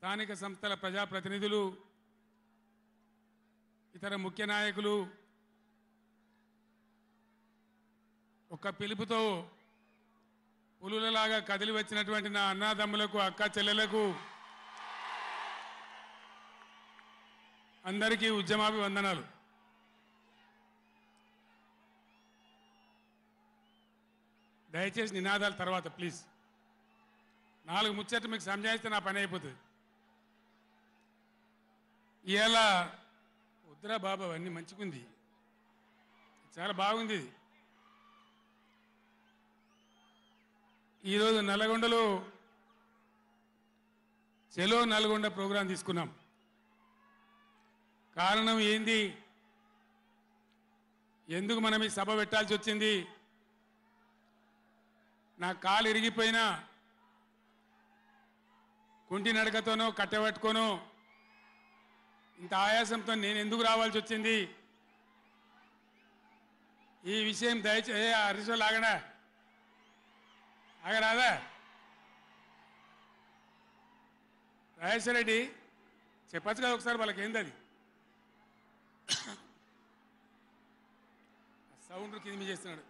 స్థానిక సంస్థల ప్రజాప్రతినిధులు, ఇతర ముఖ్య నాయకులు ఒక పిలుపుతో పులులలాగా కదిలి వచ్చినటువంటి నా అన్నాదమ్ములకు, అక్క చెల్లెలకు అందరికీ ఉద్యమాభివందనాలు. దయచేసి నినాదాల తర్వాత ప్లీజ్. 4 ముచ్చట్లు మీకు సంజాయిస్తే నా పని అయిపోతుంది. ఇవాళ వద్దురా బాబా అన్నీ మంచిగుంది, చాలా బాగుంది. ఈరోజు నల్గొండలో చెలో నల్గొండ ప్రోగ్రాం తీసుకున్నాం. కారణం ఏంది, ఎందుకు మనం ఈ సభ పెట్టాల్సి వచ్చింది? నా కాలు ఇరిగిపోయినా కుంటి నడకతోనో కట్టెబట్టుకోనో ఇంత ఆయాసంతో నేను ఎందుకు రావాల్సి వచ్చింది? ఈ విషయం దయచేసి హరీశ్వర్ ఆగడా ఆగరాదా? రాజేశ్వర రెడ్డి చెప్పచ్చు కదా ఒకసారి వాళ్ళకి ఏంది అది సౌండ్ కింది చేస్తున్నాడు.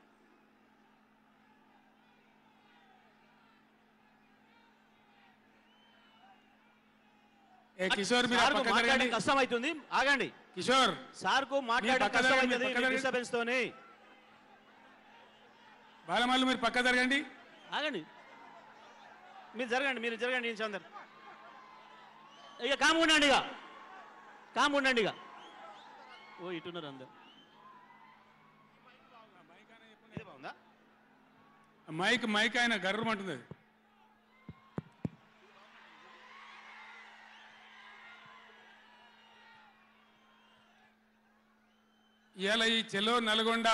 కిషోర్ మీరు కష్టం అవుతుంది, ఆగండి. కిషోర్ సార్ కు మాట్లాడడం కష్టం అవుతుంది డిస్టర్బెన్స్ తోని. బాలమల్లు మీరు పక్క జరగండి, ఆగండి. మీరు జరగండి చందర్. ఇక కాము ఉండండి, ఇక ఓ ఇటున్నారు అందరు. మైక్ ఆయన గర్రమంటుంది. ఇవాళ ఈ చెలో నల్గొండ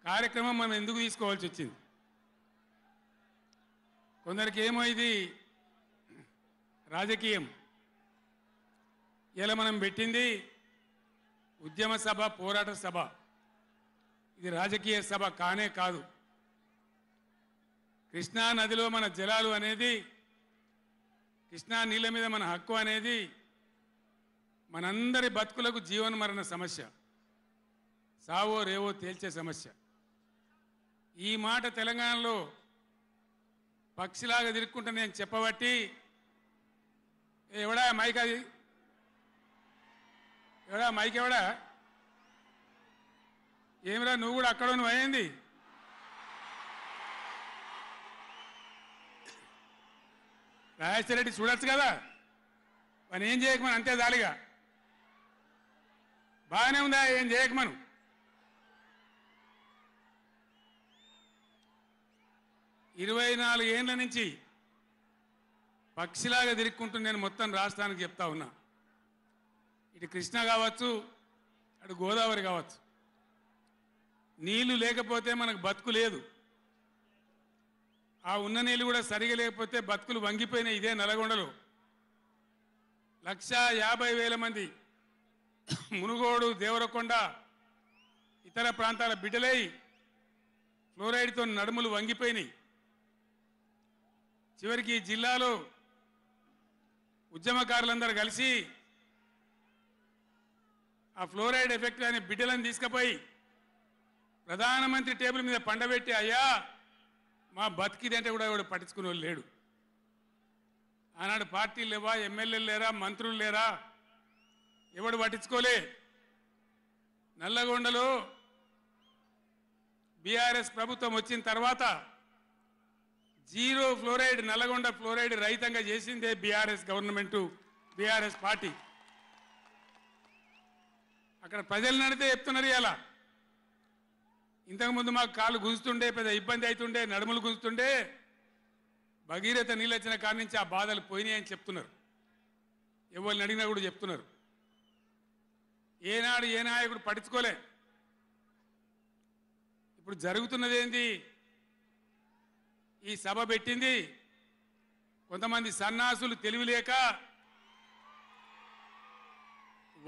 కార్యక్రమం మనం ఎందుకు తీసుకోవాల్సి వచ్చింది? కొందరికి ఏమో ఇది రాజకీయం. ఇలా మనం పెట్టింది ఉద్యమ సభ, పోరాట సభ. ఇది రాజకీయ సభ కానే కాదు. కృష్ణా నదిలో మన జలాలు అనేది, కృష్ణా నీళ్ళ మీద మన హక్కు అనేది మనందరి బతుకులకు జీవన మరణ సమస్య, సావో రేవో తేల్చే సమస్య. ఈ మాట తెలంగాణలో పక్షిలాగా తిరుక్కుంటా నేను చెప్పబట్టి, ఎవడా మైక్, అది ఎవడా మైక్, ఎవడా ఏమిరా నువ్వు కూడా అక్కడ నువ్వు అయింది? రాజేశ్వర రెడ్డి చూడొచ్చు కదా, పని ఏం చేయకమని అంతే జాలిగా. బాగానే ఉందా, ఏం చేయకమను. ఇరవై 4 ఏళ్ళ నుంచి పక్షిలాగా తిరుక్కుంటూ నేను మొత్తం రాష్ట్రానికి చెప్తా ఉన్నా. ఇటు కృష్ణ కావచ్చు, అటు గోదావరి కావచ్చు, నీళ్లు లేకపోతే మనకు బతుకు లేదు. ఆ ఉన్న నీళ్ళు కూడా సరిగా లేకపోతే బతుకులు వంగిపోయినాయి. ఇదే నల్గొండలో 150,000 మంది మునుగోడు, దేవరకొండ, ఇతర ప్రాంతాల బిడ్డలై ఫ్లోరైడ్తో నడుములు వంగిపోయినాయి. చివరికి ఈ జిల్లాలో ఉద్యమకారులందరూ కలిసి ఆ ఫ్లోరైడ్ ఎఫెక్ట్ అనే బిడ్డలను తీసుకుపోయి ప్రధానమంత్రి టేబుల్ మీద పండబెట్టి, అయ్యా మా బతికిదంటే కూడా ఎవడు పట్టించుకునే వాళ్ళు లేడు. ఆనాడు పార్టీలు లేవా, ఎమ్మెల్యేలు లేరా, మంత్రులు లేరా, ఎవడు పట్టించుకోలే. నల్లగొండలో బీఆర్ఎస్ ప్రభుత్వం వచ్చిన తర్వాత జీరో ఫ్లోరైడ్, నల్లగొండ ఫ్లోరైడ్ రహితంగా చేసిందే బీఆర్ఎస్ గవర్నమెంటు, బీఆర్ఎస్ పార్టీ. అక్కడ ప్రజలు నడితే చెప్తున్నారు. ఇలా ఇంతకుముందు మాకు కాళ్ళు గుంజుతుండే, పెద్ద ఇబ్బంది అవుతుండే, నడుములు గుంజుతుండే, భగీరథ నీళ్ళు వచ్చిన కాడి నుంచి ఆ బాధలు పోయినాయని చెప్తున్నారు. ఎవరిని అడిగినా కూడా చెప్తున్నారు. ఏనాడు ఏ నాయకుడు పట్టించుకోలే. ఇప్పుడు జరుగుతున్నది ఏంది? ఈ సభ పెట్టింది కొంతమంది సన్నాసులు తెలివిలేక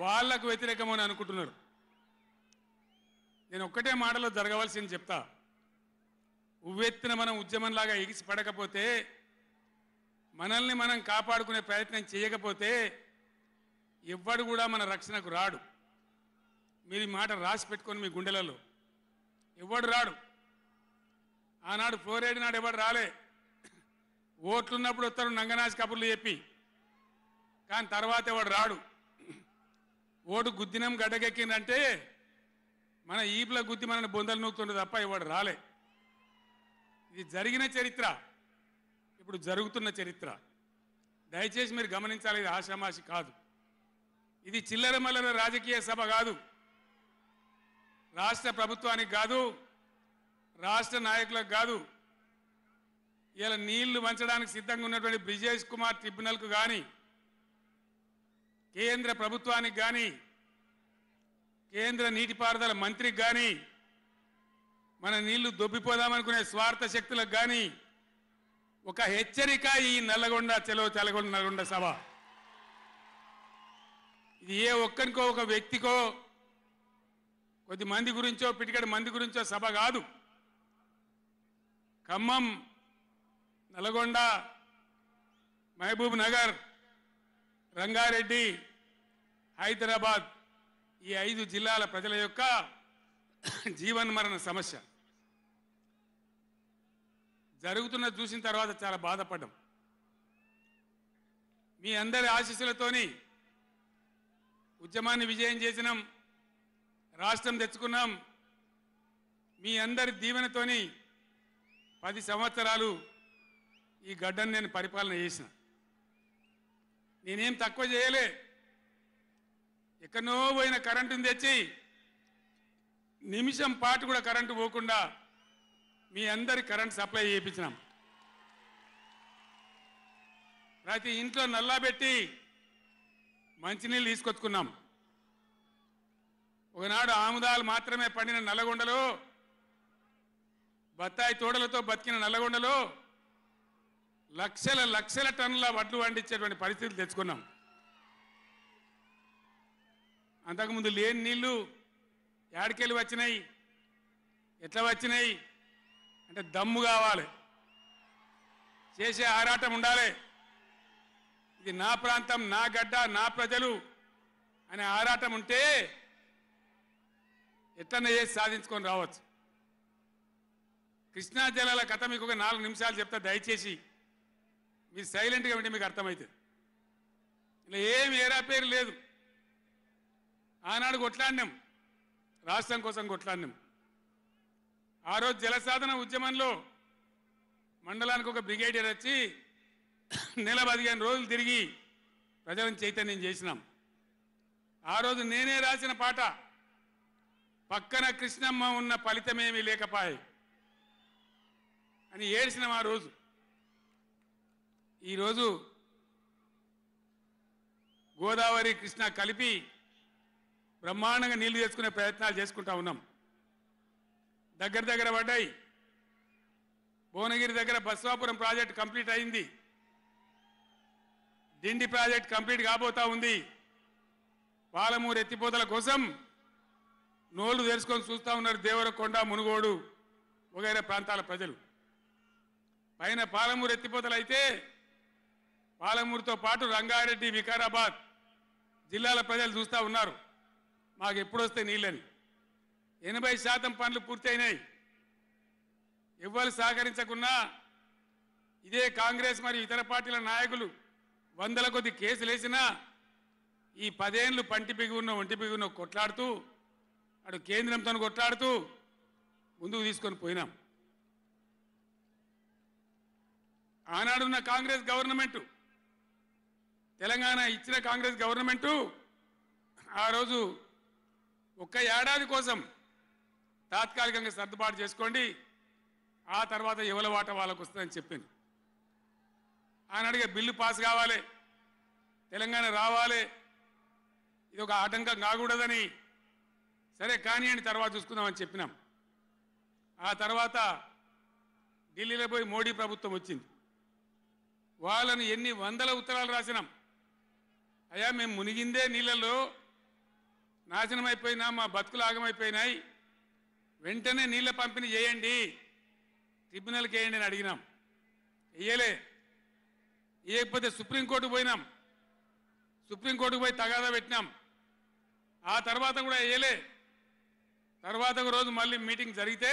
వాళ్లకు వ్యతిరేకమని అనుకుంటున్నారు. నేను ఒక్కటే మాటలో జరగవలసింది చెప్తా. ఉవ్వెత్తిన మనం ఉద్యమంలాగా ఎగిసి పడకపోతే మనల్ని మనం కాపాడుకునే ప్రయత్నం చేయకపోతే ఎవ్వడు కూడా మన రక్షణకు రాడు. మీరు ఈ మాట రాసి పెట్టుకొని మీ గుండెలలో. ఎవడు రాడు. ఆనాడు ఫ్లోరైడ్ నాడు ఎవడు రాలే. ఓట్లున్నప్పుడు వస్తారు నంగనాచి కబుర్లు చెప్పి, కానీ తర్వాత ఎవడు రాడు. ఓటు గుద్దినం గడ్డకెక్కిందంటే మన ఈపుల గుద్ది మనని బొందలు నూకుతుండే తప్ప ఎవడు రాలే. ఇది జరిగిన చరిత్ర, ఇప్పుడు జరుగుతున్న చరిత్ర. దయచేసి మీరు గమనించాలి, ఇది ఆషామాషి కాదు. ఇది చిల్లర మల్లర రాజకీయ సభ కాదు. రాష్ట్ర ప్రభుత్వానికి కాదు, రాష్ట్ర నాయకులకు కాదు. ఇలా నీళ్లు వంచడానికి సిద్ధంగా ఉన్నటువంటి బ్రిజేష్ కుమార్ ట్రిబ్యునల్కు కానీ, కేంద్ర ప్రభుత్వానికి కానీ, కేంద్ర నీటిపారుదల మంత్రికి కానీ, మన నీళ్లు దొబ్బిపోదామనుకునే స్వార్థ శక్తులకు కానీ ఒక హెచ్చరిక ఈ నల్లగొండ చలో తెలగొండ నల్గొండ సభ. ఇది ఏ ఒక్కరికో ఒక వ్యక్తికో కొద్ది మంది గురించో పిటికడి మంది గురించో సభ కాదు. ఖమ్మం, నల్గొండ, మహబూబ్ నగర్, రంగారెడ్డి, హైదరాబాద్ ఈ 5 జిల్లాల ప్రజల యొక్క జీవన్మరణ సమస్య జరుగుతున్న చూసిన తర్వాత చాలా బాధపడ్డాం. మీ అందరి ఆశీస్సులతోని ఉద్యమాన్ని విజయం చేసినాం, రాష్ట్రం తెచ్చుకున్నాం. మీ అందరి దీవెనతోని 10 సంవత్సరాలు ఈ గడ్డను నేను పరిపాలన చేసిన. నేనేం తక్కువ చేయలే. ఎక్కడో పోయిన కరెంటుని తెచ్చి నిమిషం పాటు కూడా కరెంటు పోకుండా మీ అందరి కరెంట్ సప్లై చేయించినాం. ప్రతి ఇంట్లో నల్లా పెట్టి మంచినీళ్ళు తీసుకొచ్చుకున్నాం. ఒకనాడు ఆముదాలు మాత్రమే పండిన నల్లగొండలో, బత్తాయి తోడలతో బతికిన నల్లగొండలో లక్షల లక్షల టన్నుల వడ్లు పండించేటువంటి పరిస్థితులు తెచ్చుకున్నాం. అంతకుముందు లేని నీళ్లు యాడికెళ్ళి వచ్చినాయి, ఎట్లా వచ్చినాయి అంటే దమ్ము కావాలి, చేసే ఆరాటం ఉండాలి. ఇది నా ప్రాంతం, నా గడ్డ, నా ప్రజలు అనే ఆరాటం ఉంటే ఎట్లన్నా చేసి సాధించుకొని రావచ్చు. కృష్ణా జలాల కథ మీకు ఒక 4 నిమిషాలు చెప్తా, దయచేసి మీరు సైలెంట్గా ఉంటే మీకు అర్థమవుతుంది. ఇలా ఏమి ఏరా పేరు లేదు. ఆనాడు కొట్లాడినాం, రాష్ట్రం కోసం కొట్లాడినాం. ఆ రోజు జలసాధన ఉద్యమంలో మండలానికి ఒక బ్రిగేడియర్ వచ్చి నెల 15 రోజులు తిరిగి ప్రజలను చైతన్యం చేసినాం. ఆ రోజు నేనే రాసిన పాట, పక్కన కృష్ణమ్మ ఉన్న ఫలితమేమీ లేకపాయే అని ఏడ్చినాం ఆ రోజు. ఈరోజు గోదావరి కృష్ణ కలిపి బ్రహ్మాండంగా నీళ్లు తెచ్చుకునే ప్రయత్నాలు చేసుకుంటా ఉన్నాం. దగ్గర పడ్డాయి. భువనగిరి దగ్గర బస్వాపురం ప్రాజెక్ట్ కంప్లీట్ అయింది. డిండి ప్రాజెక్ట్ కంప్లీట్ కాబోతా ఉంది. పాలమూరు ఎత్తిపోతల కోసం నోళ్లు తెరుచుకొని చూస్తూ ఉన్నారు దేవరకొండ, మునుగోడు వగైరా ప్రాంతాల ప్రజలు. పైన పాలమూరు ఎత్తిపోతలు అయితే పాలమూరుతో పాటు రంగారెడ్డి, వికారాబాద్ జిల్లాల ప్రజలు చూస్తూ ఉన్నారు మాకు ఎప్పుడు వస్తే నీళ్ళని. 80% పనులు పూర్తయినాయి. ఎవ్వరు సహకరించకున్నా ఇదే కాంగ్రెస్ మరియు ఇతర పార్టీల నాయకులు 100ల కొద్ది కేసులు వేసినా ఈ 10 ఏళ్ళు పంటి బిగున్న ఒంటి బిగున్న కొట్లాడుతూ అటు కేంద్రంతో కొట్లాడుతూ ముందుకు తీసుకొని పోయినాం. ఆనాడున్న కాంగ్రెస్ గవర్నమెంటు, తెలంగాణ ఇచ్చిన కాంగ్రెస్ గవర్నమెంటు ఆ రోజు ఒక్క ఏడాది కోసం తాత్కాలికంగా సర్దుబాటు చేసుకోండి, ఆ తర్వాత ఎవరి వాట వాళ్ళకు వస్తుందని చెప్పింది. ఆనాడిగా బిల్లు పాస్ కావాలి, తెలంగాణ రావాలి, ఇది ఒక ఆటంకం కాకూడదని సరే కానివ్వండి తర్వాత చూసుకుందామని చెప్పినాం. ఆ తర్వాత ఢిల్లీలో పోయి మోడీ ప్రభుత్వం వచ్చింది. వాళ్ళను ఎన్ని 100ల ఉత్తరాలు రాసినాం. అయ్యా మేము మునిగిందే నీళ్ళల్లో నాశనం అయిపోయినా, మా బతుకులు ఆగమైపోయినాయి, వెంటనే నీళ్ళ పంపిణీ చేయండి, ట్రిబ్యునల్కి వేయండి అని అడిగినాం. వెయ్యలే. ఇవ్వకపోతే సుప్రీంకోర్టుకు పోయినాం, సుప్రీంకోర్టుకు పోయి తగాదా పెట్టినాం. ఆ తర్వాత కూడా వేయలే. తర్వాత ఒక రోజు మళ్ళీ మీటింగ్ జరిగితే